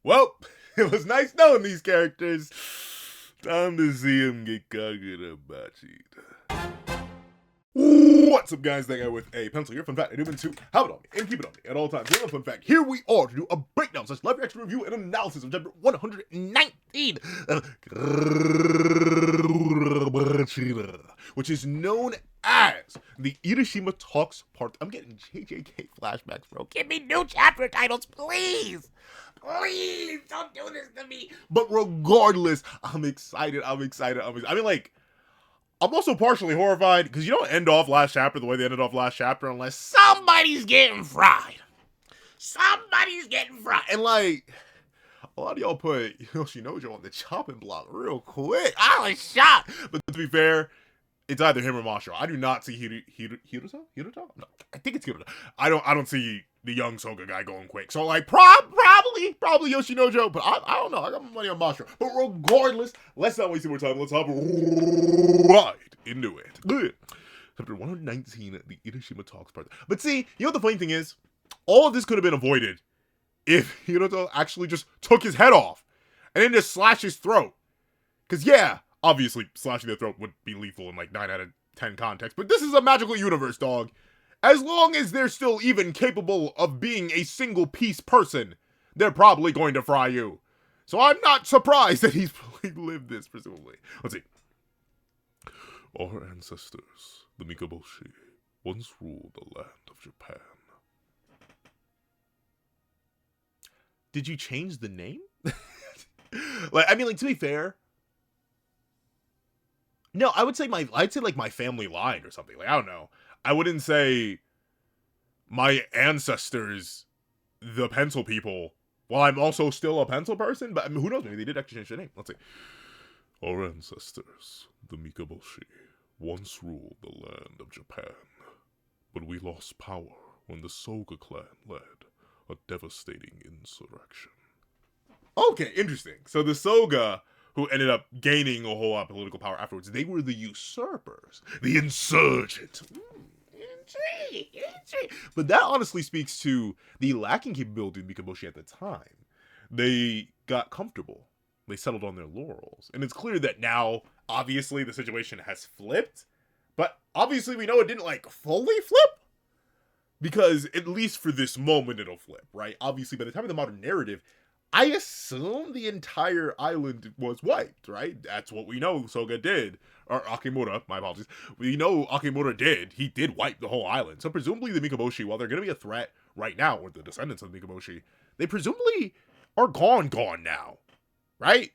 Well, it was nice knowing these characters. Time to see him get Kagurabachi. What's up, guys? That guy with a pencil here. Fun fact, I do mean to have it on me and keep it on me at all times. Here's a fun fact. Here we are to do a breakdown, live reaction review, and analysis of chapter 119 of Kagurabachi, which is known as the Irishima Talks Part. I'm getting JJK flashbacks, bro. Give me new chapter titles, please. Please don't do this to me. But regardless, I'm excited. I mean, like, I'm also partially horrified because you don't end off last chapter the way they ended off last chapter unless somebody's getting fried. Somebody's getting fried. And like, a lot of y'all put Yoshinojo on the chopping block real quick. I was shocked. But to be fair, it's either him or Masho. I do not see Hiruta? No, I think it's Hiruta. I don't see the young Soga guy going quick. So like probably Yoshinojo, but I don't know. I got my money on Masho. But regardless, let's not waste any more time. Let's hop right into it. Good. Chapter 119, the Irishima Talks Part. But see, you know what the funny thing is? All of this could have been avoided if Hiruta actually just took his head off and then just slashed his throat. Because yeah, obviously slashing the throat would be lethal in like 9 out of 10 contexts, but this is a magical universe, dog. As long as they're still even capable of being a single piece person, they're probably going to fry you. So I'm not surprised that he's lived this, presumably. Let's see. Our ancestors, the Mikaboshi, once ruled the land of Japan. Did you change the name? To be fair, no, I'd say like my family line or something. Like, I don't know. I wouldn't say my ancestors, the pencil people, while I'm also still a pencil person, but I mean, who knows? Maybe they did actually change the name. Let's see. Our ancestors, the Mikaboshi, once ruled the land of Japan, but we lost power when the Soga clan led a devastating insurrection. Okay, interesting. So the Soga, who ended up gaining a whole lot of political power afterwards, they were the usurpers, the insurgent. Intrigue. But that honestly speaks to the lacking capability of Mikaboshi at the time. They got comfortable. They settled on their laurels. And it's clear that now, obviously, the situation has flipped. But obviously, we know it didn't, like, fully flip. Because, at least for this moment, it'll flip, right? Obviously, by the time of the modern narrative, I assume the entire island was wiped, right? That's what we know Soga did. Or Akimura, my apologies. We know Akimura did. He did wipe the whole island. So presumably the Mikaboshi, while they're going to be a threat right now, or the descendants of the Mikaboshi, they presumably are gone now. Right?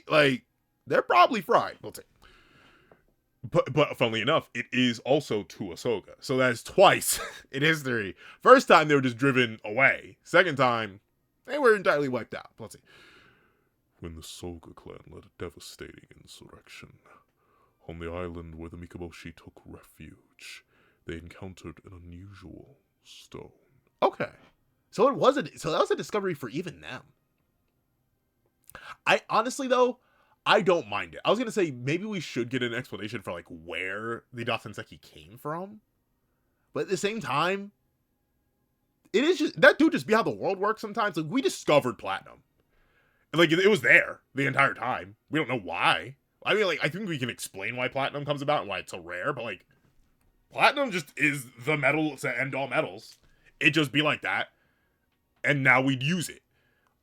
Like, they're probably fried. We'll take. But funnily enough, it is also to a Soga. So that's twice in history. First time they were just driven away. Second time, they were entirely wiped out. Let's see. When the Soga clan led a devastating insurrection on the island where the Mikaboshi took refuge, they encountered an unusual stone. Okay. So that was a discovery for even them. I honestly though, I don't mind it. I was gonna say maybe we should get an explanation for like where the Datsenseki came from. But at the same time, it is just that dude just be how the world works sometimes. Like, we discovered platinum. And like it was there the entire time. We don't know why. I mean, like, I think we can explain why platinum comes about and why it's so rare, but like platinum just is the metal to end all metals. It just be like that. And now we'd use it.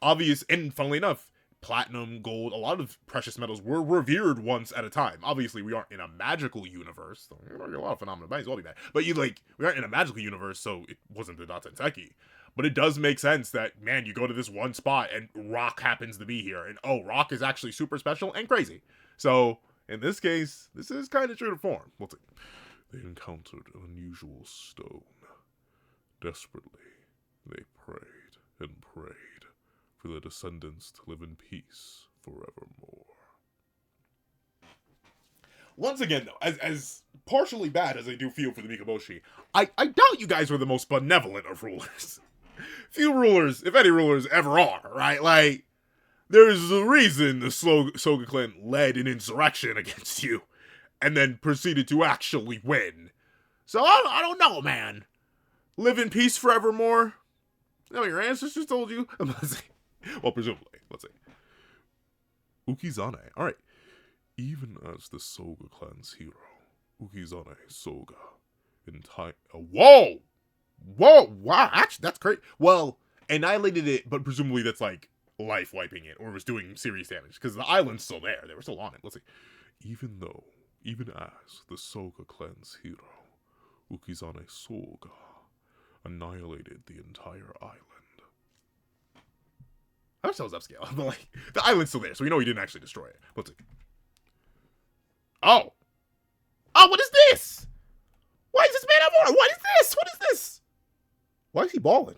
And funnily enough, platinum, gold, a lot of precious metals were revered once at a time. Obviously, we aren't in a magical universe. So a lot of phenomena might as well be bad. But we aren't in a magical universe, so it wasn't the Datsenseki. But it does make sense that, man, you go to this one spot and rock happens to be here. And rock is actually super special and crazy. So, in this case, this is kind of true to form. We'll see. They encountered an unusual stone. Desperately, they prayed and prayed for their descendants to live in peace forevermore. Once again, though, as partially bad as I do feel for the Mikaboshi, I doubt you guys were the most benevolent of rulers. Few rulers, if any rulers, ever are, right? Like, there's a reason the Soga clan led an insurrection against you, and then proceeded to actually win. So, I don't know, man. Live in peace forevermore? Is that what your ancestors told you? Well, presumably. Let's see. Ukizane. All right. Even as the Soga clan's hero, Ukizane Soga, whoa! Whoa! Wow! Actually, that's great. Well, annihilated it, but presumably that's like life wiping it, or was doing serious damage, because the island's still there. They were still on it. Let's see. Even as the Soga clan's hero, Ukizane Soga annihilated the entire island. I wish that was upscale, but like, the island's still there, so we know he didn't actually destroy it. Let's see. Oh! Oh, what is this? Why is this man have more? What is this? What is this? Why is he balling?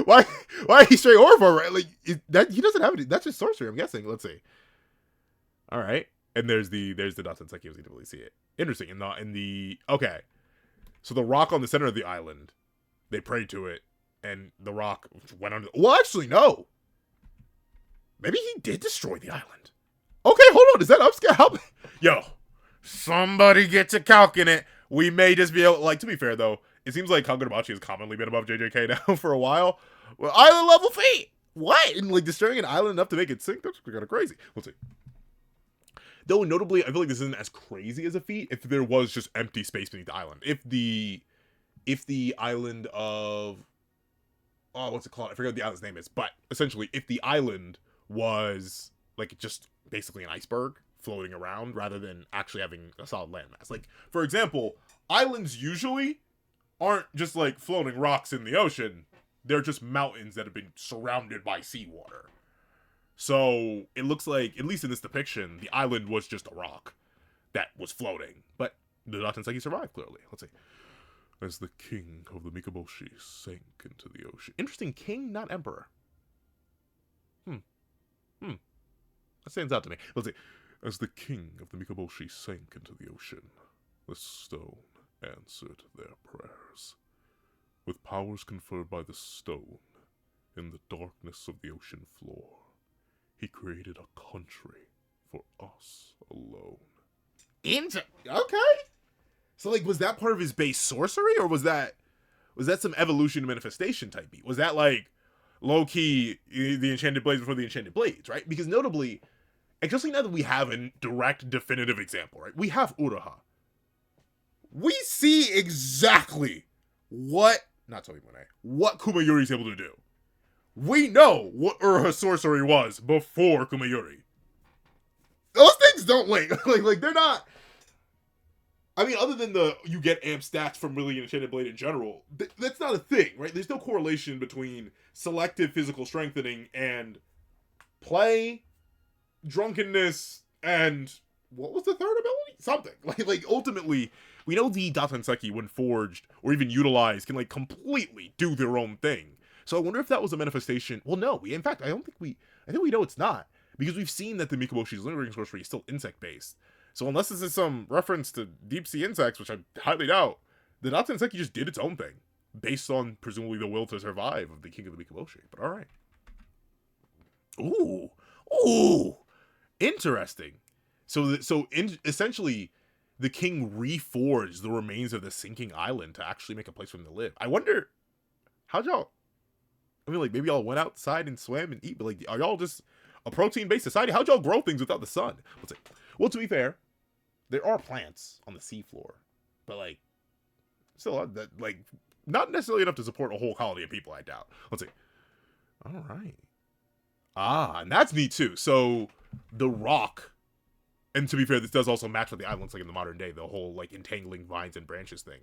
why is he straight over? Right? Like, that he doesn't have it. That's just sorcery, I'm guessing. Let's see. All right. And there's the Datsenseki. You didn't really see it. Interesting. Okay. So the rock on the center of the island, they prayed to it, and the rock went under. Well, actually, no. Maybe he did destroy the island. Okay, hold on. Is that upscale? Yo, somebody get to calcing it. We may just be able, like, to be fair, though, it seems like Kagurabachi has commonly been above JJK now for a while. Well, island level feat. What? And, like, destroying an island enough to make it sink? That's kind of crazy. We'll see. Though, notably, I feel like this isn't as crazy as a feat if there was just empty space beneath the island. If the island of... Oh, what's it called? I forget what the island's name is. But, essentially, if the island was, like, just basically an iceberg floating around rather than actually having a solid landmass. Like, for example, islands usually aren't just, like, floating rocks in the ocean. They're just mountains that have been surrounded by seawater. So, it looks like, at least in this depiction, the island was just a rock that was floating. But the Datsenseki survived, clearly. Let's see. As the king of the Mikaboshi sank into the ocean. Interesting, king, not emperor. That stands out to me. Let's see. As the king of the Mikaboshi sank into the ocean, the stone answered their prayers. With powers conferred by the stone, in the darkness of the ocean floor, he created a country for us alone. Okay. So, like, was that part of his base sorcery, or was that some evolution manifestation type beat? Was that, like, low-key, the Enchanted Blades before the Enchanted Blades, right? Because notably, especially now that we have a direct, definitive example, right? We have Uraha. We see exactly what Kumayuri is able to do. We know what Uraha's sorcery was before Kumayuri. Those things don't link. like they're not... I mean, other than you get amp stats from really Enchanted Blade in general, that's not a thing, right? There's no correlation between selective physical strengthening and play, drunkenness, and what was the third ability? Something. Like ultimately, we know the Datsenseki, when forged or even utilized, can, like, completely do their own thing. So I wonder if that was a manifestation. Well, no. I think we know it's not, because we've seen that the Mikaboshi's lingering sorcery is still insect-based. So unless this is some reference to deep-sea insects, which I highly doubt, the Datsenseki just did its own thing, based on, presumably, the will to survive of the king of the Mikaboshi. But alright. Ooh! Interesting. Essentially, the king reforged the remains of the sinking island to actually make a place for them to live. I wonder, how'd y'all... I mean, like, maybe y'all went outside and swam and eat, but, like, are y'all just a protein-based society? How'd y'all grow things without the sun? Let's see. Well, to be fair, there are plants on the seafloor, but, like, still, like, not necessarily enough to support a whole colony of people, I doubt. Let's see. All right. And that's neat, too. So, the rock, and to be fair, this does also match with the islands, like, in the modern day, the whole, like, entangling vines and branches thing.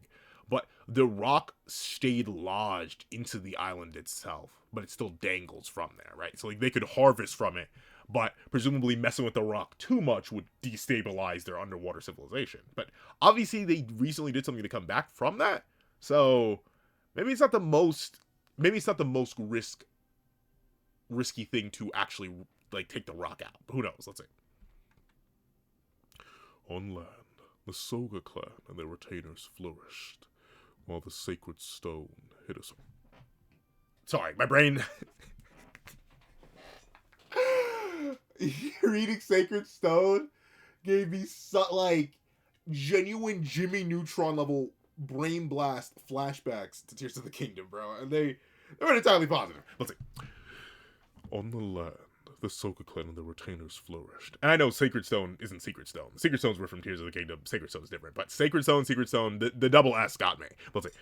But the rock stayed lodged into the island itself, but it still dangles from there, right? So, like, they could harvest from it, but presumably messing with the rock too much would destabilize their underwater civilization. But obviously they recently did something to come back from that, so maybe it's not the most risky thing to actually, like, take the rock out. Who knows? Let's see. On land, the Soga clan and their retainers flourished, while the sacred stone hid us. Sorry, my brain... Reading Sacred Stone gave me genuine Jimmy Neutron level brain blast flashbacks to Tears of the Kingdom, bro. And they were entirely positive. Let's see. On the land, the Soga clan and their retainers flourished. And I know Sacred Stone isn't Secret Stone. Secret Stones were from Tears of the Kingdom. Sacred Stone is different. But Sacred Stone, the double S got me. Let's see.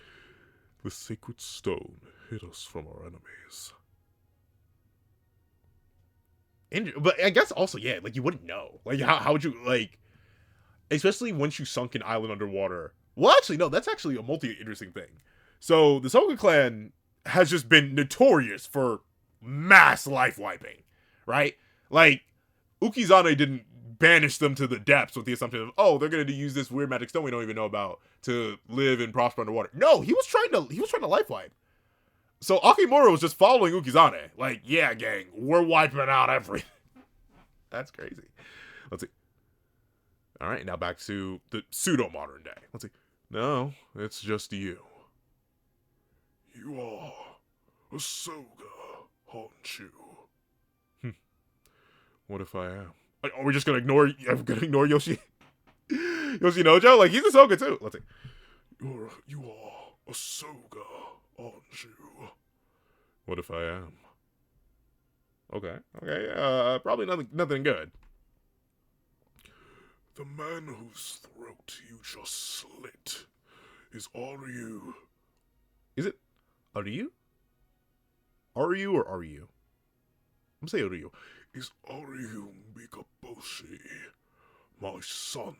The Sacred Stone hid us from our enemies. But I guess also, yeah, like, you wouldn't know. Like, how would you, like, especially once you sunk an island underwater. Well, actually, no, that's actually a multi-interesting thing. So, the Soga clan has just been notorious for mass life wiping, right? Like, Ukizane didn't banish them to the depths with the assumption of, oh, they're gonna use this weird magic stone we don't even know about to live and prosper underwater. No, he was trying to life wipe. So Akimura was just following Ukizane. Like, yeah, gang, we're wiping out everything. That's crazy. Let's see. All right, now back to the pseudo-modern day. Let's see. No, it's just you. You are a Soga, aren't you? What if I am? Are we just gonna ignore Yoshi? Yoshinojo? Like, he's a Soga too. Let's see. You are a Soga, aren't you? What if I am? Okay. Probably nothing good. The man whose throat you just slit is Ryu. Is it Ryu? Ryu or Ryu? I'm saying Ryu. Is Ryu Mikaboshi, my son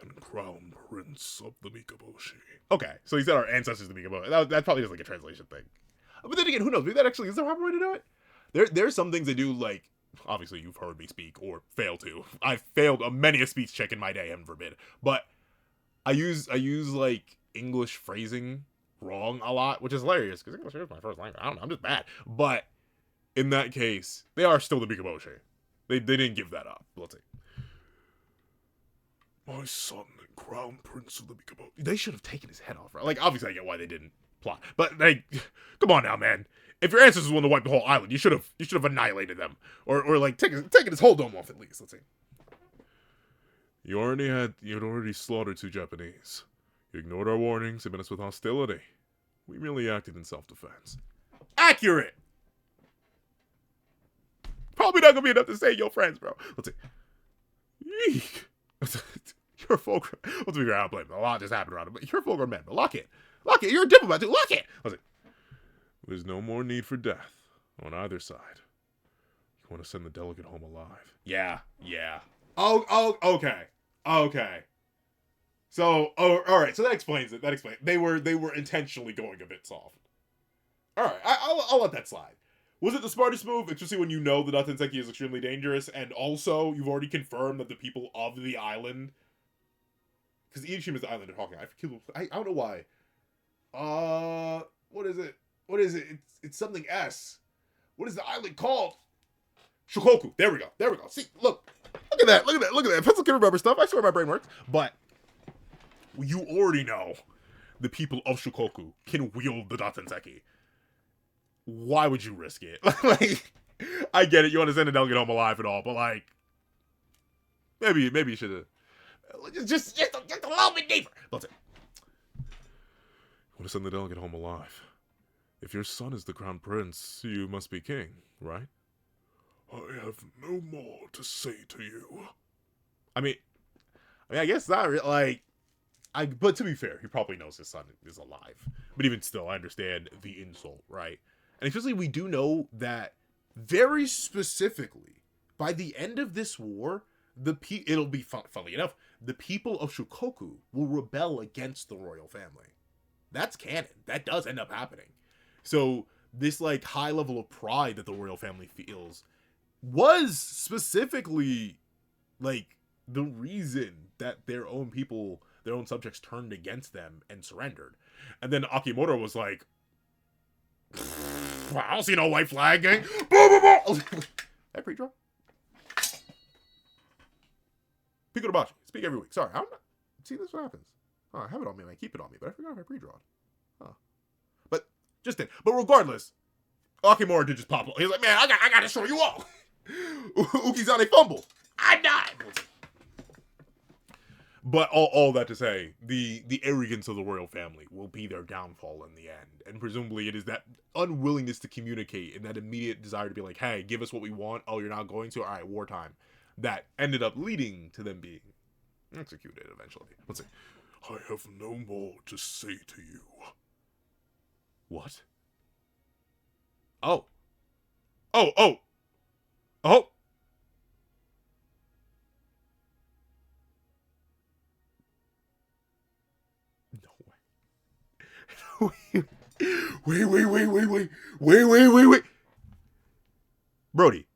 and crown prince of the Mikaboshi. Okay, so he said our ancestors the Mikaboshi. That's probably just like a translation thing. But then again, who knows? Maybe that actually is the proper way to do it. There's some things they do, like, obviously you've heard me speak or fail to. I've failed many a speech check in my day, heaven forbid. But I use like English phrasing wrong a lot, which is hilarious because English is my first language. I don't know, I'm just bad. But in that case, they are still the Mikaboshi. They didn't give that up. Let's see. My son and crown prince of the Mikaboshi. They should have taken his head off, right? Like, obviously I get why they didn't plot. But, like, come on now, man. If your ancestors wanted to wipe the whole island, you should have annihilated them. Or like, taken his whole dome off at least. Let's see. You'd already slaughtered 2 Japanese. You ignored our warnings and met us with hostility. We merely acted in self-defense. Accurate! Probably not gonna be enough to save your friends, bro. Let's see. Eek. You're a full grown. Let's figure out how to blame them. A lot just happened around him, but you're a full grown man, bro. Lock it. You're a diplomat, too. Lock it. Let's see. There's no more need for death on either side. You want to send the delegate home alive? Yeah. Oh, okay. So, all right. So that explains it. They were intentionally going a bit soft. All right, I'll let that slide. Was it the smartest move? Especially when you know the Datenseki is extremely dangerous, and also you've already confirmed that the people of the island, because Ichishima is the island they're talking. I don't know why. What is it? It's something S. What is the island called? Shikoku. There we go. See, look at that. Pencil can remember stuff. I swear my brain works. But you already know the people of Shikoku can wield the Datenseki. Why would you risk it? Like, I get it. You want to send a delegate home alive and all, but like, maybe you should have just a little bit deeper. That's it. You want to send the delegate home alive? If your son is the crown prince, you must be king, right? I have no more to say to you. I mean, I guess not really, but to be fair, he probably knows his son is alive. But even still, I understand the insult, right? And especially we do know that very specifically, by the end of this war, it'll be, funnily enough, the people of Shikoku will rebel against the royal family. That's canon. That does end up happening. So this like high level of pride that the royal family feels was specifically like the reason that their own people, their own subjects turned against them and surrendered. And then Akimura was like, I don't see no white flag, gang. That pre-draw? Kagurabachi. Speak every week. Sorry, I'm not. See, this is what happens. Oh, I have it on me and I keep it on me, but I forgot if I pre-drawn. Huh. But, just did. But regardless, Akimura did just pop up. He's like, man, I gotta show you all. Ukizane fumble. I died. But all that to say, the arrogance of the royal family will be their downfall in the end. And presumably it is that unwillingness to communicate and that immediate desire to be like, hey, give us what we want. Oh, you're not going to? All right, wartime. That ended up leading to them being executed eventually. Let's see. I have no more to say to you. What? Oh. Oh, oh. Oh. No way. Wait. Brody,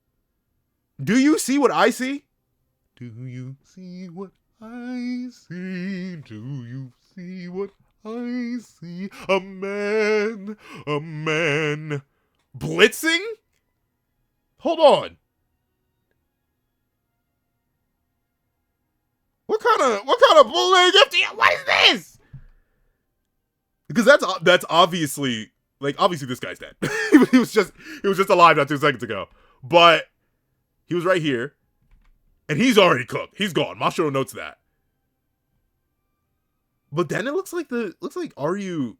do you see what I see? Do you see what I see? Do you see what I see? A man blitzing? Hold on. What kind of bullying gift do you? What is this? Because that's obviously obviously this guy's dead. he was just alive not 2 seconds ago, but he was right here, and he's already cooked. He's gone. Mashiro notes that. But then it looks like Aryu,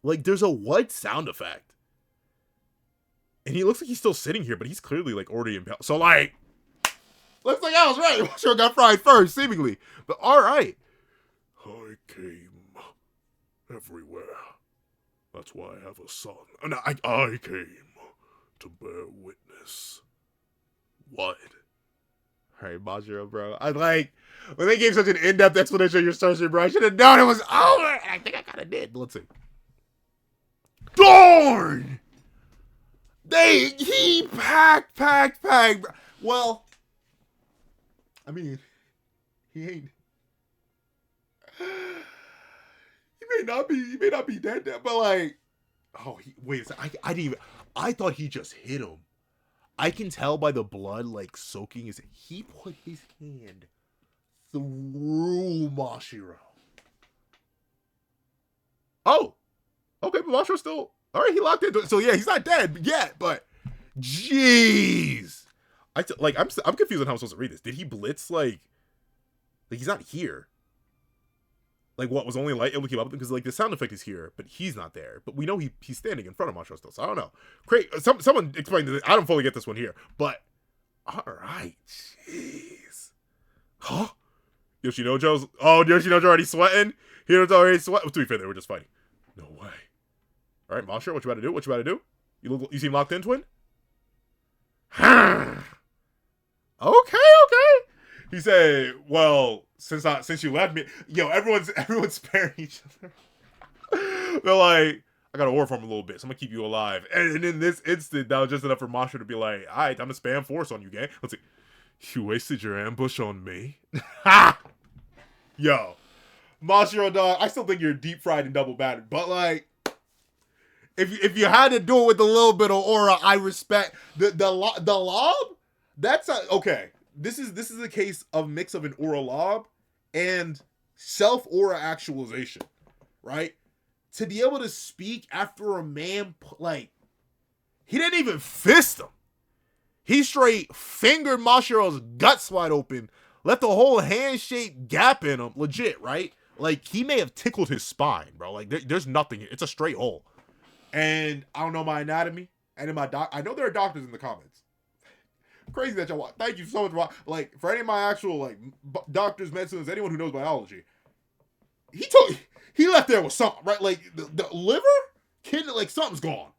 like there's a what sound effect, and he looks like he's still sitting here, but he's clearly like already impaled. So like, looks like I was right. Mashiro got fried first, seemingly. But all right. I came everywhere. That's why I have a son. And I came to bear witness. What? Alright, Mashiro, bro. I like, when they gave such an in-depth explanation of your sorcery, bro, I should have known it was over. And I think I kind of did, but let's see. Darn! He packed. Well, I mean, he ain't. He may not be dead, but like, oh, wait a second. I thought he just hit him. I can tell by the blood like soaking his. He put his hand through Mashiro. Oh, okay, but Mashiro's still all right. He locked into it, so yeah, he's not dead yet. But jeez, I'm confused on how I'm supposed to read this. Did he blitz like he's not here? Like, what, was only light able to keep up with him? Because, like, the sound effect is here, but he's not there. But we know he's standing in front of Mashiro still, so I don't know. Great. Someone explain this. I don't fully get this one here. But, alright. Jeez. Huh? Yoshinojo's already sweating? Hiro's already sweating? To be fair, they were just fighting. No way. Alright, Mashiro, what you about to do? You seem locked in, twin? Okay. He said, well, since you left me, yo, everyone's sparing each other. They're like, I gotta war for him a little bit, so I'm gonna keep you alive. And in this instant, that was just enough for Mashiro to be like, alright, I'm gonna spam force on you, gang. Let's see. You wasted your ambush on me? Ha! Yo. Mashiro, dog, I still think you're deep fried and double battered, but like, if you had to do it with a little bit of aura, I respect the lob. That's okay. This is a case of mix of an aura lob and self aura actualization, right? To be able to speak after a man, like, he didn't even fist him. He straight fingered Mashiro's guts wide open, left a whole hand-shaped gap in him, legit, right? Like, he may have tickled his spine, bro. Like, there's nothing here. It's a straight hole. And I don't know my anatomy, and I know there are doctors in the comments. Crazy that y'all watch. Thank you so much. Like, for any of my actual like doctors, medicines, anyone who knows biology, he left there with something, right? Like the liver, kidney, like something's gone.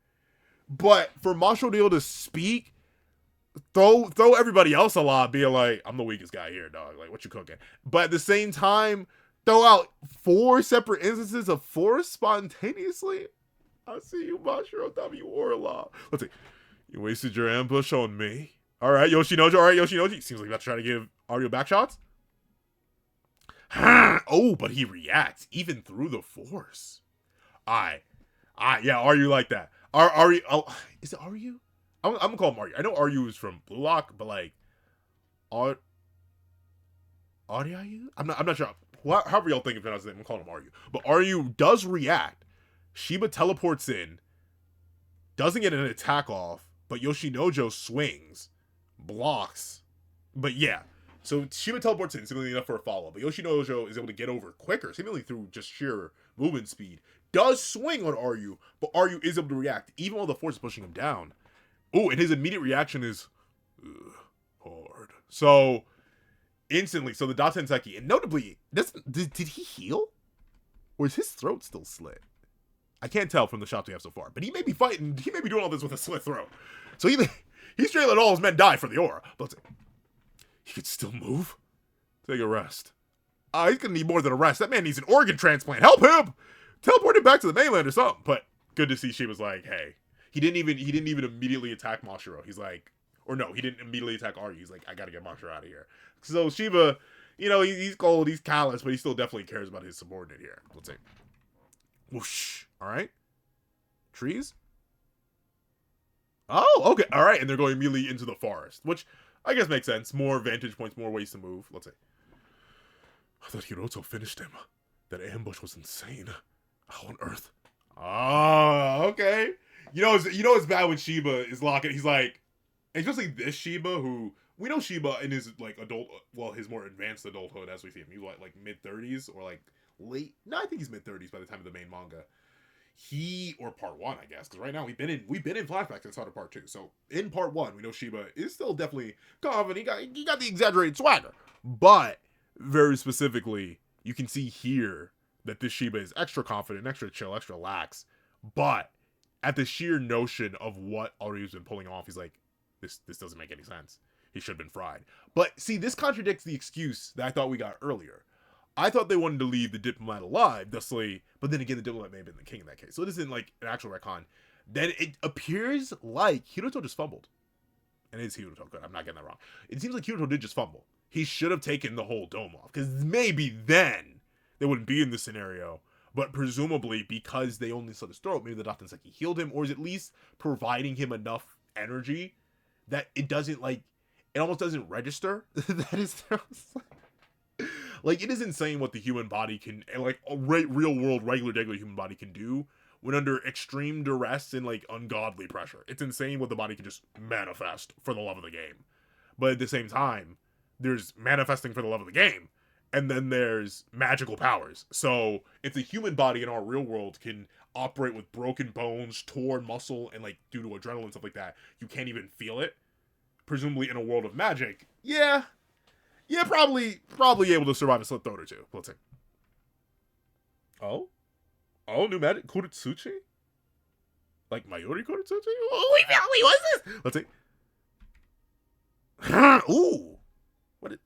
But for Mashiro to be able to speak, throw everybody else a lot, being like, I'm the weakest guy here, dog. Like, what you cooking? But at the same time, throw out 4 separate instances of force spontaneously. I see you, Mashiro W. Orla. Let's see. You wasted your ambush on me. All right, Yoshinojo. Seems like you're about to try to give Aryu back shots. Oh, but he reacts even through the force. Yeah, Aryu like that. Aryu, oh, is it Aryu? I'm gonna call him Aryu. I know Aryu is from Blue Lock, but like, Aryu? I'm not sure. However y'all think of his name, I'm calling him Aryu. But Aryu does react. Shiba teleports in, doesn't get an attack off, but Yoshinojo swings, blocks. But yeah, So Shiba teleports in, seemingly enough for a follow, but Yoshinojo is able to get over quicker, seemingly through just sheer movement speed. Does swing on Ryu, but Ryu is able to react, even while the force is pushing him down. Oh, and his immediate reaction is hard. So instantly, so the Datenseki, and notably, did he heal? Or is his throat still slit? I can't tell from the shots we have so far, but he may be fighting, he may be doing all this with a slit throat. So he's straight let all his men die for the aura. But he could still move? Take a rest. He's gonna need more than a rest. That man needs an organ transplant. Help him! Teleport him back to the mainland or something. But good to see she was like, hey. He didn't even immediately attack Mashiro. He's like, or no, he didn't immediately attack Aryu. He's like, I gotta get Mashiro out of here. So Shiba, you know, he's cold, he's callous, but he still definitely cares about his subordinate here. Let's see. Whoosh. Alright. Trees? Oh, okay. Alright, and they're going immediately into the forest, which I guess makes sense. More vantage points, more ways to move. Let's see. I thought Hiroto finished him. That ambush was insane. How on earth? Oh, okay. You know it's bad when Shiba is locking. He's like, especially this Shiba, who we know Shiba in his like adult, well, his more advanced adulthood as we see him. He's like mid-30s or like late. No, I think he's mid-30s by the time of the main manga. Or part 1, I guess, because right now we've been in flashbacks inside of part 2. So in part 1, we know Shiba is still definitely confident. He got the exaggerated swagger, but very specifically, you can see here that this Shiba is extra confident, extra chill, extra lax. But at the sheer notion of what Aryu's been pulling off, he's like, this doesn't make any sense. He should have been fried. But see, this contradicts the excuse that I thought we got earlier. I thought they wanted to leave the diplomat alive, thusly, but then again, the diplomat may have been the king in that case. So it isn't like an actual retcon. Then it appears like Hiruto just fumbled. And it is Hiruto, good, I'm not getting that wrong. It seems like Hiruto did just fumble. He should have taken the whole dome off, because maybe then they wouldn't be in this scenario. But presumably, because they only slit his throat, maybe the Datenseki healed him, or is at least providing him enough energy that it doesn't, like, it almost doesn't register that his throat's like, it is insane what the human body can, like, a real world, regular human body can do when under extreme duress and, like, ungodly pressure. It's insane what the body can just manifest for the love of the game. But at the same time, there's manifesting for the love of the game, and then there's magical powers. So if the human body in our real world can operate with broken bones, torn muscle, and, like, due to adrenaline and stuff like that, you can't even feel it, presumably in a world of magic, yeah, probably able to survive a slit throat or two. Let's see. Oh, new magic, Kuritsuchi? Like Mayuri Kuritsuchi? Oh, wait, what's this? Let's see. Ooh,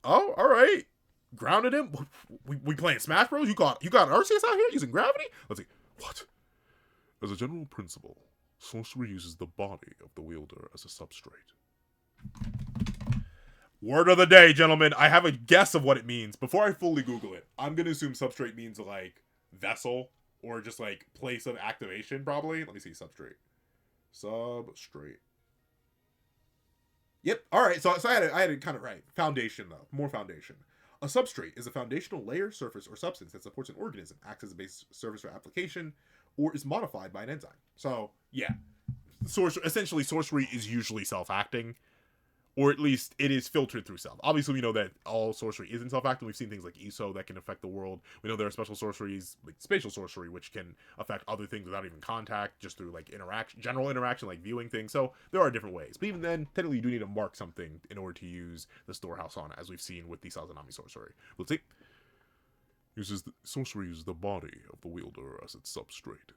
all right. Grounded him. We playing Smash Bros. You got Arceus out here using gravity. Let's see. What? As a general principle, sorcery uses the body of the wielder as a substrate. Word of the day, gentlemen. I have a guess of what it means. Before I fully Google it, I'm going to assume substrate means, like, vessel or just, like, place of activation, probably. Let me see. Substrate. Yep. All right. So I had it kind of right. Foundation, though. More foundation. A substrate is a foundational layer, surface, or substance that supports an organism, acts as a base surface for application, or is modified by an enzyme. So, yeah. Essentially, sorcery is usually self-acting. Or at least it is filtered through self. Obviously, we know that all sorcery isn't self-acting. We've seen things like Iso that can affect the world. We know there are special sorceries, like spatial sorcery, which can affect other things without even contact, just through like general interaction, like viewing things. So there are different ways. But even then, technically, you do need to mark something in order to use the storehouse on it, as we've seen with the Sazanami sorcery. Let's see. Sorcery uses the body of the wielder as its substrate.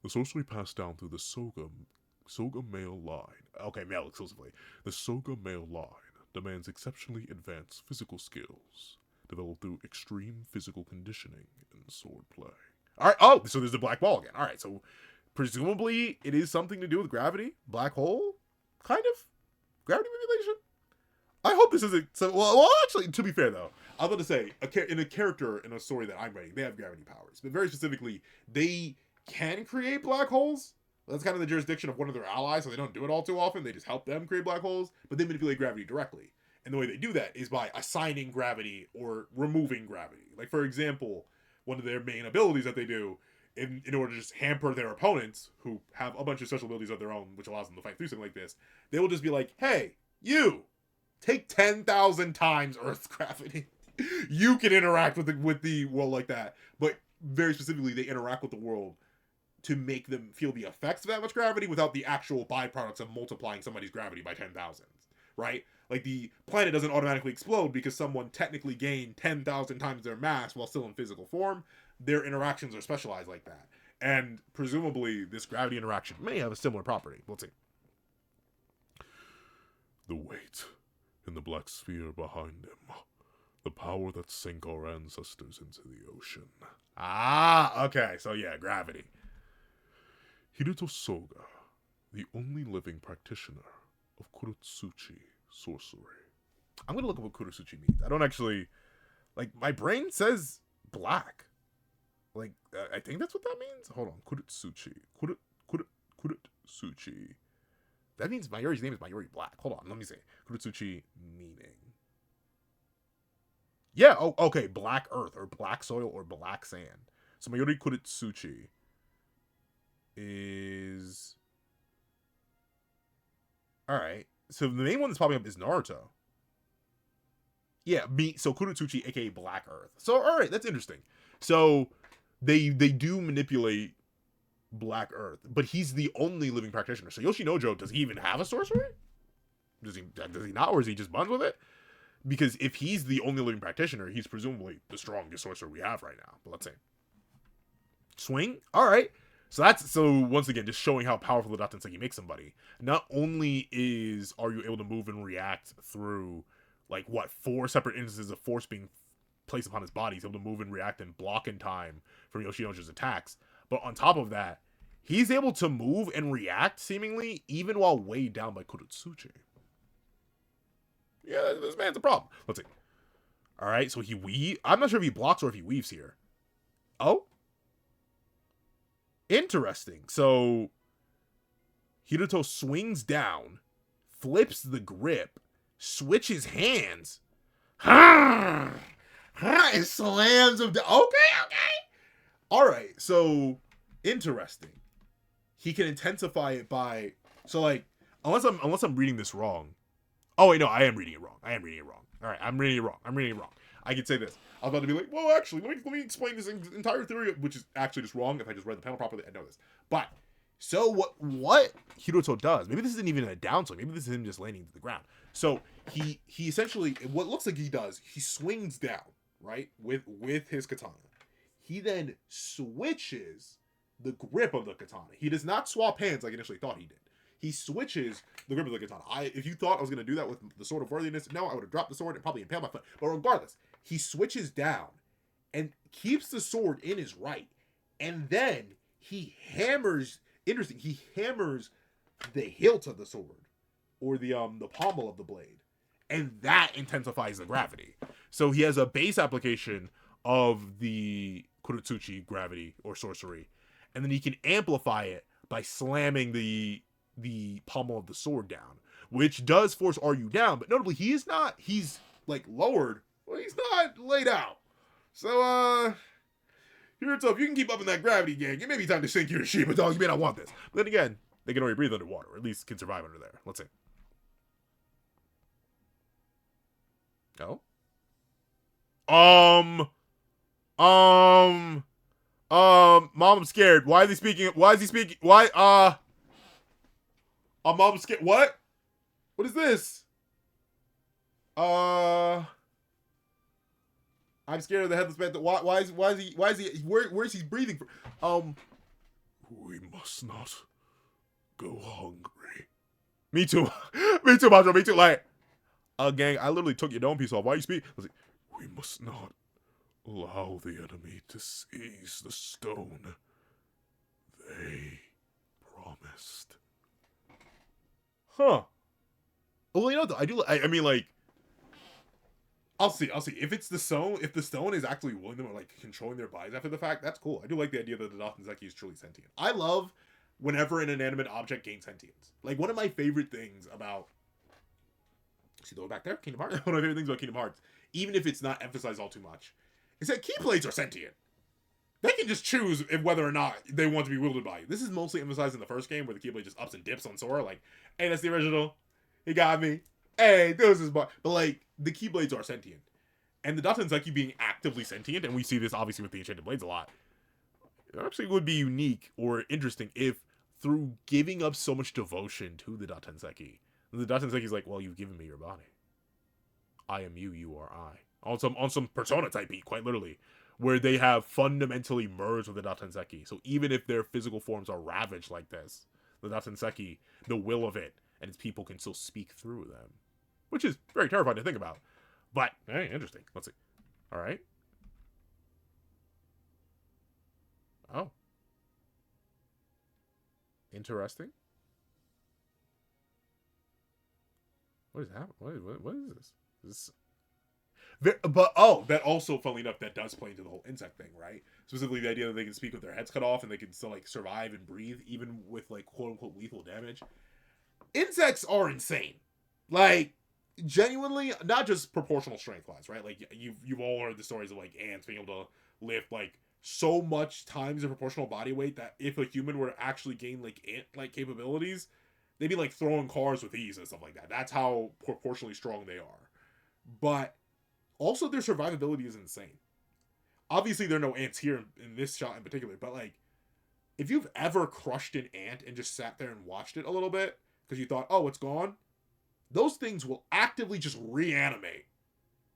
The sorcery passed down through the Soga male line. Okay, male exclusively. The Soga male line demands exceptionally advanced physical skills developed through extreme physical conditioning and swordplay. Alright, oh, so there's the black ball again. Alright, so presumably it is something to do with gravity? Black hole? Kind of? Gravity manipulation? I hope this isn't... So, well, actually, to be fair, though, I was about to say, in a character in a story that I'm writing, they have gravity powers. But very specifically, they can create black holes. That's kind of the jurisdiction of one of their allies, so they don't do it all too often. They just help them create black holes, but they manipulate gravity directly. And the way they do that is by assigning gravity or removing gravity. Like, for example, one of their main abilities that they do, in order to just hamper their opponents, who have a bunch of special abilities of their own, which allows them to fight through something like this, they will just be like, hey, you, Take 10,000 times Earth's gravity. You can interact with the world like that, but very specifically, they interact with the world to make them feel the effects of that much gravity without the actual byproducts of multiplying somebody's gravity by 10,000, right? Like, the planet doesn't automatically explode because someone technically gained 10,000 times their mass while still in physical form. Their interactions are specialized like that. And presumably, this gravity interaction may have a similar property. We'll see. The weight in the black sphere behind him. The power that sank our ancestors into the ocean. Ah, okay. So yeah, gravity. Hiruto Soga, the only living practitioner of Kurotsuchi sorcery. I'm gonna look up what Kurotsuchi means. I don't actually... Like, my brain says black. Like, I think that's what that means? Hold on. Kurotsuchi. Kurotsuchi. That means Mayuri's name is Mayuri Black. Hold on, let me see. Kurotsuchi meaning. Yeah, oh, okay. Black earth, or black soil, or black sand. So Mayuri Kurotsuchi is... Alright. So the main one that's popping up is Naruto. Yeah, so Kurotsuchi, aka Black Earth. So, alright, that's interesting. So, they do manipulate Black Earth, but he's the only living practitioner. So Yoshinojo, does he even have a sorcery? Does he not, or is he just buns with it? Because if he's the only living practitioner, he's presumably the strongest sorcerer we have right now. But let's see. Swing? Alright. So once again, just showing how powerful the Dattenseki makes somebody. Not only are you able to move and react through, like, 4 separate instances of force being placed upon his body, he's able to move and react and block in time from Yoshinojo's attacks. But on top of that, he's able to move and react, seemingly, even while weighed down by Kurotsuchi. Yeah, this man's a problem. Let's see. Alright, so I'm not sure if he blocks or if he weaves here. Oh? Interesting. So, Hiruto swings down, flips the grip, switches hands, and slams him down. Okay. Alright, so, interesting. He can intensify it by... So, like, unless I'm reading this wrong... Oh, wait, no, I am reading it wrong. Alright, I'm reading it wrong. I could say this. I was about to be like, well, actually, let me explain this entire theory, which is actually just wrong. If I just read the panel properly, I know this. But, so what Hiruto does, maybe this isn't even a down swing, maybe this is him just landing to the ground. So, he essentially, what looks like he does, he swings down, right, with his katana. He then switches the grip of the katana. He does not swap hands like I initially thought he did. He switches the grip of the katana. If you thought I was going to do that with the Sword of Worthiness, no, I would have dropped the sword and probably impaled my foot. But regardless, he switches down and keeps the sword in his right. And then he hammers, he hammers the hilt of the sword, or the pommel of the blade. And that intensifies the gravity. So he has a base application of the Kurotsuchi gravity, or sorcery. And then he can amplify it by slamming the pommel of the sword down, which does force Ryu down, but notably he's like lowered, well, he's not laid out. So Hiruto, if you can keep up in that gravity, gang, it may be time to sink your ship, dog. You may not want this. But then again, they can already breathe underwater, or at least can survive under there. Let's see. Oh? Mom, I'm scared. Why is he speaking? Mom, I'm scared. What? What is this? I'm scared of the headless panther. Why is he, where is he breathing from? We must not go hungry. Me too. Me too, Macho. Me too. Like, gang, I literally took your dome piece off. Why are you speaking? We must not allow the enemy to seize the stone they promised. Huh. Well, you know, I mean, like, I'll see. If it's the stone, if the stone is actually willing to, like, controlling their bodies after the fact, that's cool. I do like the idea that the Dattenseki is truly sentient. I love whenever an inanimate object gains sentience. Like, one of my favorite things about... See the one back there? Kingdom Hearts? One of my favorite things about Kingdom Hearts, even if it's not emphasized all too much, is that Keyblades are sentient. They can just choose whether or not they want to be wielded by you. This is mostly emphasized in the first game, where the Keyblade just ups and dips on Sora, like, hey, that's the original. He got me. Hey, this is but like the Keyblades are sentient, and the Datenseki being actively sentient, and we see this obviously with the Enchanted Blades a lot. It actually would be unique or interesting if through giving up so much devotion to the Datenseki's like, well, you've given me your body. I am you, you are I. On some persona type beat, quite literally, where they have fundamentally merged with the Datenseki. So even if their physical forms are ravaged like this, the Datenseki, the will of it, and its people can still speak through them, which is very terrifying to think about. But hey, interesting. Let's see. All right. Oh, interesting. What is happening? What is this? Is this but oh, that also, funnily enough, that does play into the whole insect thing, right? Specifically, the idea that they can speak with their heads cut off and they can still like survive and breathe even with like quote unquote lethal damage. Insects are insane, like genuinely, not just proportional strength wise, right? Like you've all heard the stories of like ants being able to lift like so much times their proportional body weight that if a human were to actually gain like ant like capabilities, they'd be like throwing cars with ease and stuff like that. That's how proportionally strong they are. But also, their survivability is insane. Obviously, there are no ants here in this shot in particular, but like, if you've ever crushed an ant and just sat there and watched it a little bit because you thought, oh, it's gone, those things will actively just reanimate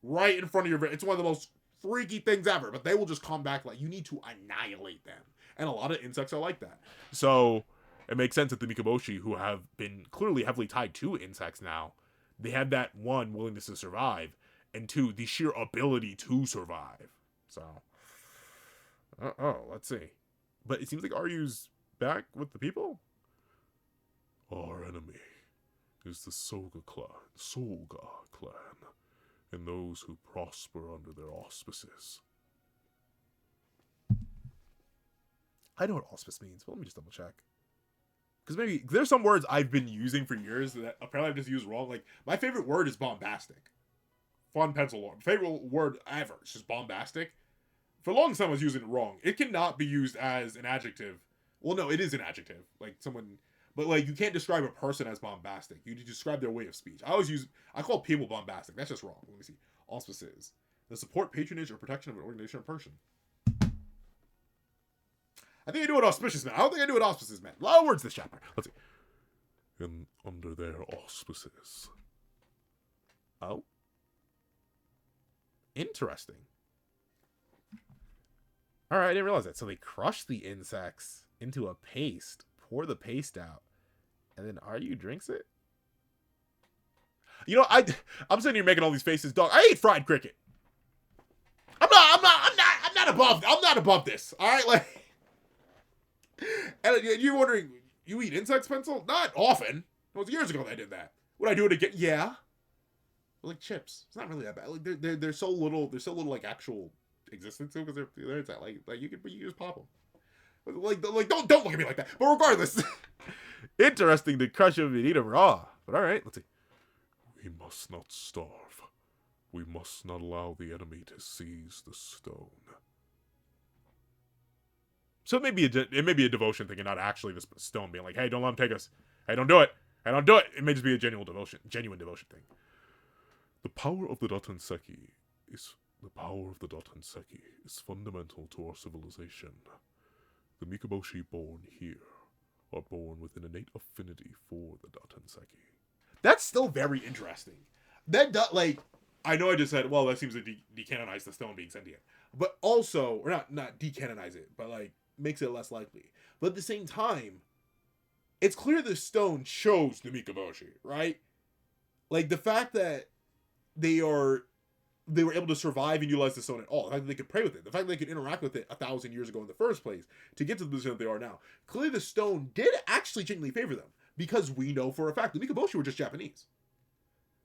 right in front of your. It's one of the most freaky things ever, but they will just come back like you need to annihilate them. And a lot of insects are like that. So it makes sense that the Mikaboshi, who have been clearly heavily tied to insects now, they have that one willingness to survive, and two, the sheer ability to survive. So, let's see. But it seems like Ryu's back with the people. Our enemy is the Soga clan, and those who prosper under their auspices. I know what auspice means, but let me just double check. Because maybe there's some words I've been using for years that apparently I've just used wrong. Like my favorite word is bombastic. Fun pencil word. Favorite word ever. It's just bombastic. For a long time I was using it wrong. It cannot be used as an adjective. Well, no, it is an adjective. Like someone, but like you can't describe a person as bombastic. You describe their way of speech. I call people bombastic. That's just wrong. Let me see. Auspices. The support, patronage, or protection of an organization or person. I think I do what auspicious meant. I don't think I do what auspices meant. A lot of words this chapter. Let's see. And under their auspices. Oh. Interesting. Alright, I didn't realize that. So they crush the insects into a paste, pour the paste out, and then Ryu drinks it? You know, I'm sitting here making all these faces, dog. I ate fried cricket. I'm not above this. Alright, like. And you're wondering, you eat insects, Pencil? Not often. It was years ago that I did that. Would I do it again? Yeah. Like chips. It's not really that bad. Like they're so little. There's so little like actual existence to them because they're insect. Like you just pop them. Like don't look at me like that. But regardless, interesting to crush them and eat them raw. But all right, let's see. We must not starve. We must not allow the enemy to seize the stone. So it may be a devotion thing and not actually the stone being like, hey, don't let him take us. Hey, don't do it. Hey, don't do it. It may just be a genuine devotion thing. The power of the Datenseki is fundamental to our civilization. The Mikaboshi born here are born with an innate affinity for the Datenseki. That's still very interesting. Like, I know I just said, well, that seems to decanonize the stone being sentient, but also, or not decanonize it, but like makes it less likely. But at the same time, it's clear the stone chose the Mikaboshi, right? Like the fact that they were able to survive and utilize the stone at all. The fact that they could pray with it. The fact that they could interact with it 1,000 years ago in the first place to get to the position that they are now. Clearly the stone did actually genuinely favor them because we know for a fact the Mikaboshi were just Japanese.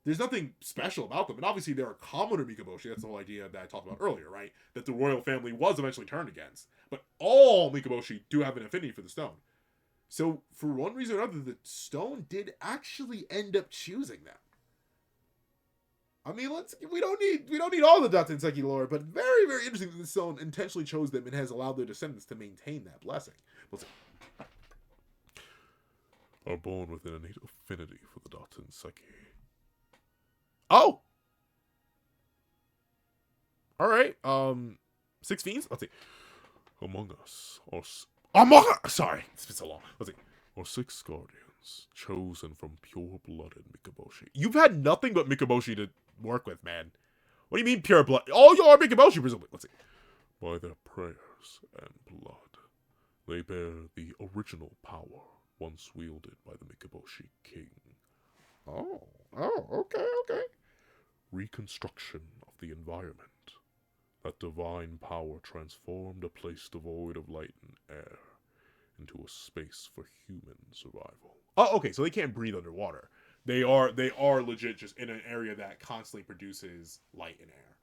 There's nothing special about them. And obviously there are commoner Mikaboshi. That's the whole idea that I talked about earlier, right? That the royal family was eventually turned against. But all Mikaboshi do have an affinity for the stone. So for one reason or another, the stone did actually end up choosing them. I mean, we don't need all the Datenseki lore, but very, very interesting that the stone intentionally chose them and has allowed their descendants to maintain that blessing. Are born with an innate affinity for the Datenseki. Oh! Alright, 6 fiends? Let's see. Among us are Sorry, it's been so long. Let's see. Are 6 guardians, chosen from pure-blooded Mikaboshi. You've had nothing but Mikaboshi to work with, man. What do you mean pure blood? Oh, you are Mikaboshi, presumably. Let's see. By their prayers and blood, they bear the original power once wielded by the Mikaboshi king. Oh, okay. Reconstruction of the environment. That divine power transformed a place devoid of light and air into a space for human survival. Oh, okay, so they can't breathe underwater. They are legit just in an area that constantly produces light and air.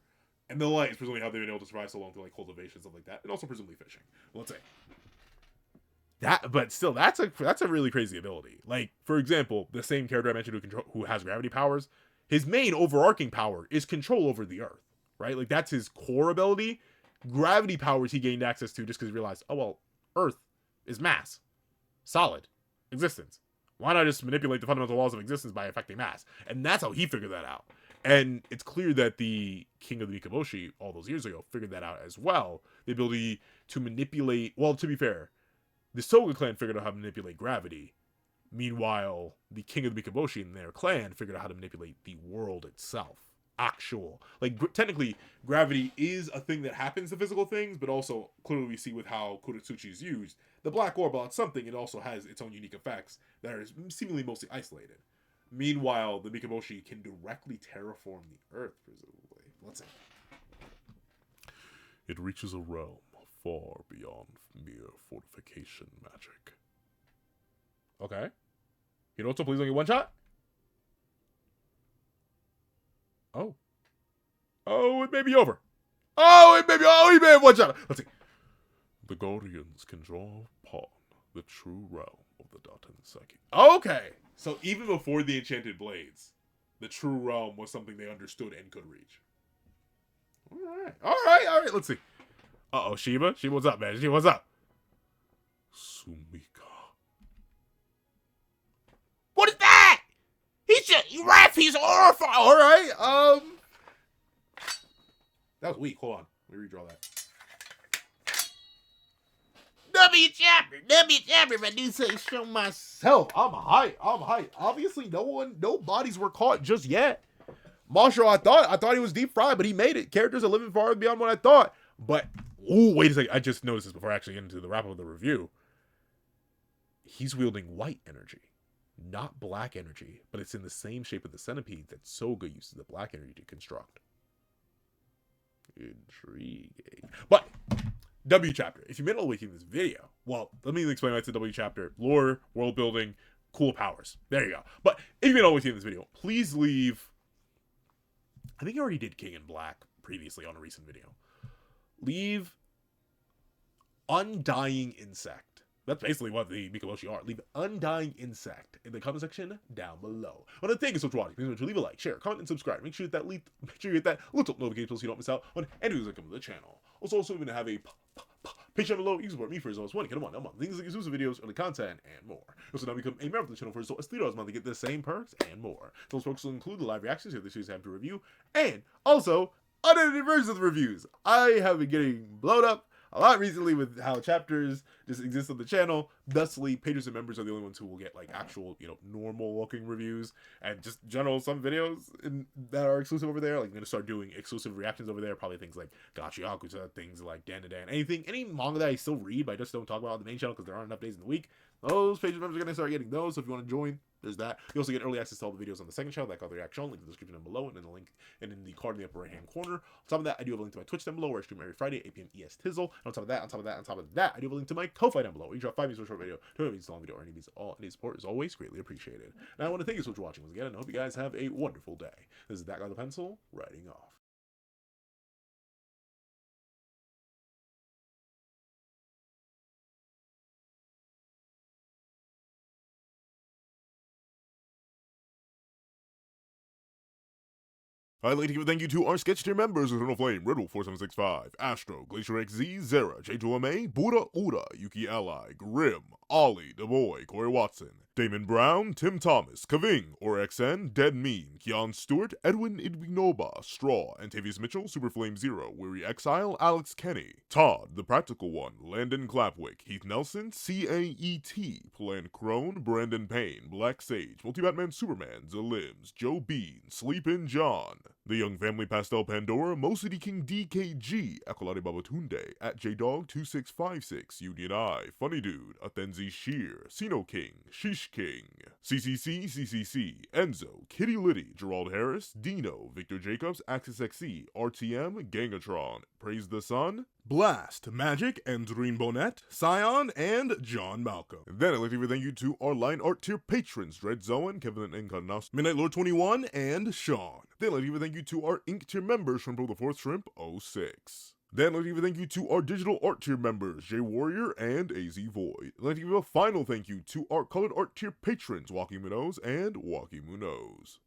And the light is presumably how they've been able to survive so long through like cultivation, stuff like that, and also presumably fishing. Let's say that, but still, that's a really crazy ability. Like, for example, the same character I mentioned who has gravity powers, his main overarching power is control over the earth, right? Like, that's his core ability. Gravity powers he gained access to just because he realized, oh well, Earth is mass, solid, existence. Why not just manipulate the fundamental laws of existence by affecting mass? And that's how he figured that out. And it's clear that the king of the Mikaboshi all those years ago figured that out as well. The ability to manipulate, well, to be fair, the Soga clan figured out how to manipulate gravity. Meanwhile, the king of the Mikaboshi and their clan figured out how to manipulate the world itself. Technically, gravity is a thing that happens to physical things, but also, clearly we see with how Kuretsuchi is used, the black orb, while it's something, it also has its own unique effects that are seemingly mostly isolated. Meanwhile, the Mikaboshi can directly terraform the earth, presumably. Let's see. It reaches a realm far beyond mere fortification magic. Okay. You know what, so please don't get one shot? Oh. Oh, it may be over. He may have one shot. Let's see. The Guardians can draw upon the true realm of the Daten Psyche. Okay. So even before the Enchanted Blades, the true realm was something they understood and could reach. Alright. Let's see. Uh-oh, Shiba? Shiba, what's up, man? Shiba, what's up? Sumika. What is that? He's horrified. Alright, that was weak. Hold on. Let me redraw that. W chapter, if I do say so myself. I'm hype. Obviously, no bodies were caught just yet. Marshall, I thought he was deep fried, but he made it. Characters are living far beyond what I thought. But, ooh, wait a second. I just noticed this before I actually get into the wrap up of the review. He's wielding white energy, not black energy, but it's in the same shape of the centipede that Soga uses the black energy to construct. Intriguing. But, W chapter. If you made it all the way through this video, well, let me explain why it's a W chapter. Lore, world building, cool powers. There you go. But if you made it all the way through this video, please leave. I think you already did King in Black previously on a recent video. Leave Undying Insect. That's basically what the Mikaboshi are. Leave Undying Insect in the comment section down below. I want to thank you so much for watching. Please remember to leave a like, share, comment, and subscribe. Make sure you hit that little notification so you don't miss out on any videos that come to the channel. Also, we're going to have a Patreon below. You can support me for as long as one. Come on. Things like exclusive videos, early content, and more. Also, now become a member of the channel for as low as $3 a month to get the same perks and more. Those perks will include the live reactions here, the series I have to review, and also unedited versions of the reviews. I have been getting blown up a lot recently with how chapters just exist on the channel. Thusly, patrons and members are the only ones who will get like actual, normal looking reviews and just general some videos that are exclusive over there. Like, I'm gonna start doing exclusive reactions over there. Probably things like Gachi Yakuza, things like Dan any manga that I still read, but I just don't talk about on the main channel because there aren't enough days in the week. Those patron members are gonna start getting those. So if you want to join, there's that. You also get early access to all the videos on the second channel, that called the reaction, link in the description down below, and in the link and in the card in the upper right hand corner. On top of that, I do have a link to my Twitch down below where I stream every Friday, 8 p.m. ES Tizzle. And on top of that, I do have a link to my Ko-Fi down below where you drop 5 minutes for a short video, 20 minutes long video, or any support is always greatly appreciated. And I want to thank you so much for watching once again, and I hope you guys have a wonderful day. This is that guy with the pencil, writing off. I'd like to give a thank you to our sketch tier members: Eternal Flame, Riddle 4765, Astro, Glacier XZ, Zera, J2MA, Buddha Uda, Yuki Ally, Grim, Ollie, The Boy, Corey Watson, Damon Brown, Tim Thomas, Kaving, OrXN, Dead Mean, Keon Stewart, Edwin Idwinoba, Straw, Antavius Mitchell, Superflame Zero, Weary Exile, Alex Kenny, Todd, The Practical One, Landon Clapwick, Heath Nelson, CAET, Plan Crone, Brandon Payne, Black Sage, Multi-Batman Superman, Zalims, Joe Bean, Sleepin' John, The Young Family Pastel Pandora, Mosity King DKG, Akolade Babatunde, at JDog2656, Union Eye, Funny Dude, Athenzi Shear, Sino King, Shish King, CCC, Enzo, Kitty Liddy, Gerald Harris, Dino, Victor Jacobs, Axis XE, RTM, Gangatron, Praise the Sun, Blast, Magic, Endrine Bonnet, Scion, and John Malcolm. And then I'd like to give a thank you to our line art tier patrons, Dread Zoan, Kevin Encarnaus, Midnight Lord 21, and Sean. Then I'd like to give a thank you to our Ink tier members, Shrimp the Fourth Shrimp 06. Then I'd like to give a thank you to our digital art tier members, J Warrior and AZ Void. I'd like to give a final thank you to our colored art tier patrons, Walkie Munoz and Walkie Munoz.